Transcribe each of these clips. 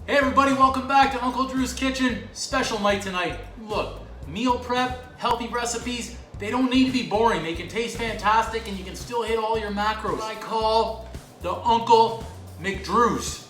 Hey everybody, welcome back to Uncle Drew's Kitchen. Special night tonight. Look, meal prep, healthy recipes, they don't need to be boring. They can taste fantastic and you can still hit all your macros. I call the Uncle McDrews.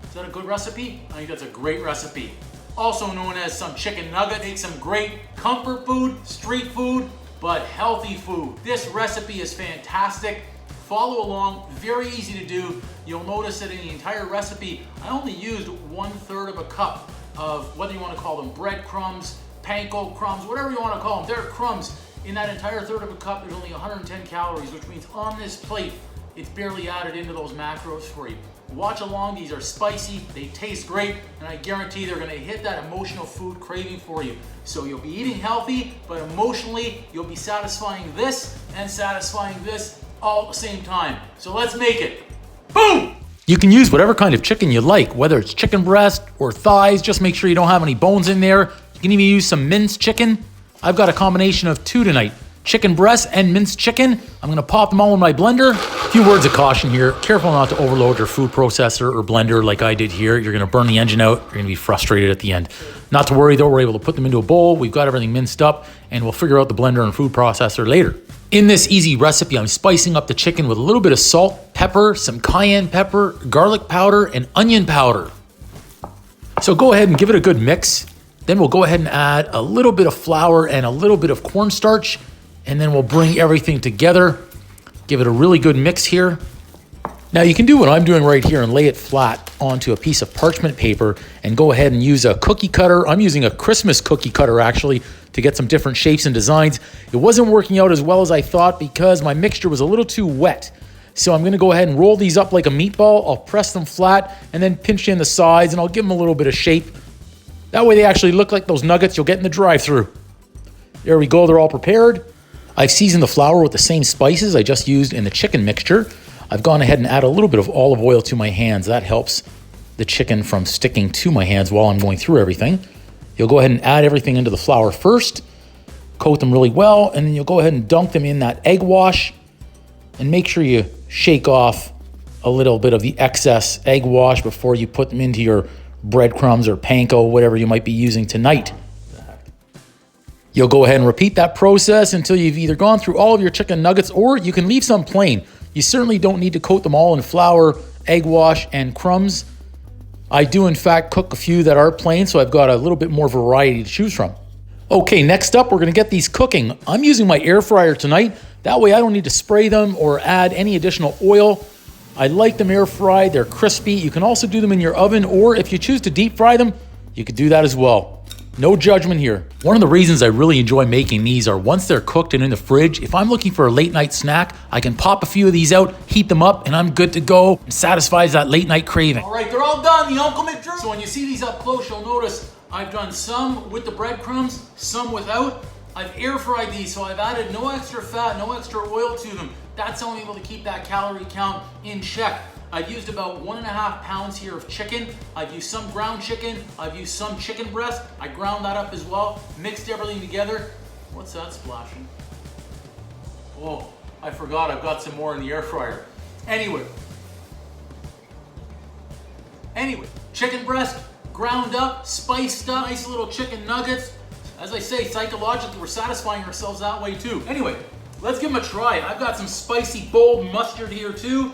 Is that a good recipe? I think that's a great recipe. Also known as some chicken nugget. Make some great comfort food, street food, but healthy food. This recipe is fantastic. Follow along, very easy to do. You'll notice that in the entire recipe, I only used 1/3 of a cup of, whether you want to call them breadcrumbs, panko crumbs, whatever you want to call them, they're crumbs. In that entire third of a cup, there's only 110 calories, which means on this plate, it's barely added into those macros for you. Watch along, these are spicy, they taste great, and I guarantee they're gonna hit that emotional food craving for you. So you'll be eating healthy, but emotionally, you'll be satisfying this and satisfying this all at the same time. So let's make it. Boom! You can use whatever kind of chicken you like, whether it's chicken breast or thighs. Just make sure you don't have any bones in there. You can even use some minced chicken. I've got a combination of two tonight. Chicken breast and minced chicken. I'm gonna pop them all in my blender. A few words of caution here. Careful not to overload your food processor or blender like I did here. You're gonna burn the engine out. You're gonna be frustrated at the end. Not to worry though, we're able to put them into a bowl. We've got everything minced up and we'll figure out the blender and food processor later. In this easy recipe, I'm spicing up the chicken with a little bit of salt, pepper, some cayenne pepper, garlic powder, and onion powder. So go ahead and give it a good mix. Then we'll go ahead and add a little bit of flour and a little bit of cornstarch, and then we'll bring everything together. Give it a really good mix here. Now you can do what I'm doing right here and lay it flat onto a piece of parchment paper and go ahead and use a cookie cutter. I'm using a Christmas cookie cutter actually to get some different shapes and designs. It wasn't working out as well as I thought because my mixture was a little too wet. So I'm gonna go ahead and roll these up like a meatball. I'll press them flat and then pinch in the sides and I'll give them a little bit of shape. That way they actually look like those nuggets you'll get in the drive-thru. There we go, they're all prepared. I've seasoned the flour with the same spices I just used in the chicken mixture. I've gone ahead and added a little bit of olive oil to my hands. That helps the chicken from sticking to my hands while I'm going through everything. You'll go ahead and add everything into the flour first, coat them really well, and then you'll go ahead and dunk them in that egg wash and make sure you shake off a little bit of the excess egg wash before you put them into your breadcrumbs or panko, whatever you might be using tonight. You'll go ahead and repeat that process until you've either gone through all of your chicken nuggets or you can leave some plain. You certainly don't need to coat them all in flour, egg wash, and crumbs. I do in fact cook a few that are plain, so I've got a little bit more variety to choose from. Okay, next up we're gonna get these cooking. I'm using my air fryer tonight. That way I don't need to spray them or add any additional oil. I like them air fried, they're crispy. You can also do them in your oven, or if you choose to deep fry them, you could do that as well. No judgment here. One of the reasons I really enjoy making these are once they're cooked and in the fridge, if I'm looking for a late night snack, I can pop a few of these out, heat them up, and I'm good to go. It satisfies that late night craving. All right, they're all done, the Uncle McDrew. So when you see these up close, you'll notice I've done some with the breadcrumbs, some without. I've air fried these, so I've added no extra fat, no extra oil to them. That's how I'm able to keep that calorie count in check. I've used about 1.5 pounds here of chicken. I've used some ground chicken. I've used some chicken breast. I ground that up as well, mixed everything together. What's that splashing? Oh, I forgot I've got some more in the air fryer. Anyway, chicken breast, ground up, spiced up, nice little chicken nuggets. As I say, psychologically, we're satisfying ourselves that way too. Anyway, let's give them a try. I've got some spicy bold mustard here too.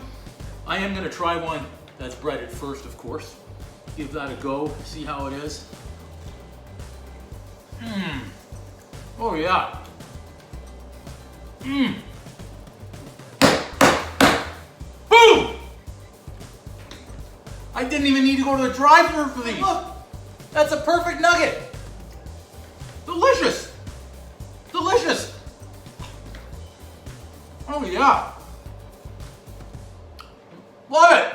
I am gonna try one that's breaded first, of course. Give that a go, see how it is. Oh yeah. Boom! I didn't even need to go to the drive-thru for these. Look, that's a perfect nugget. Delicious. Delicious. Oh yeah. Love it.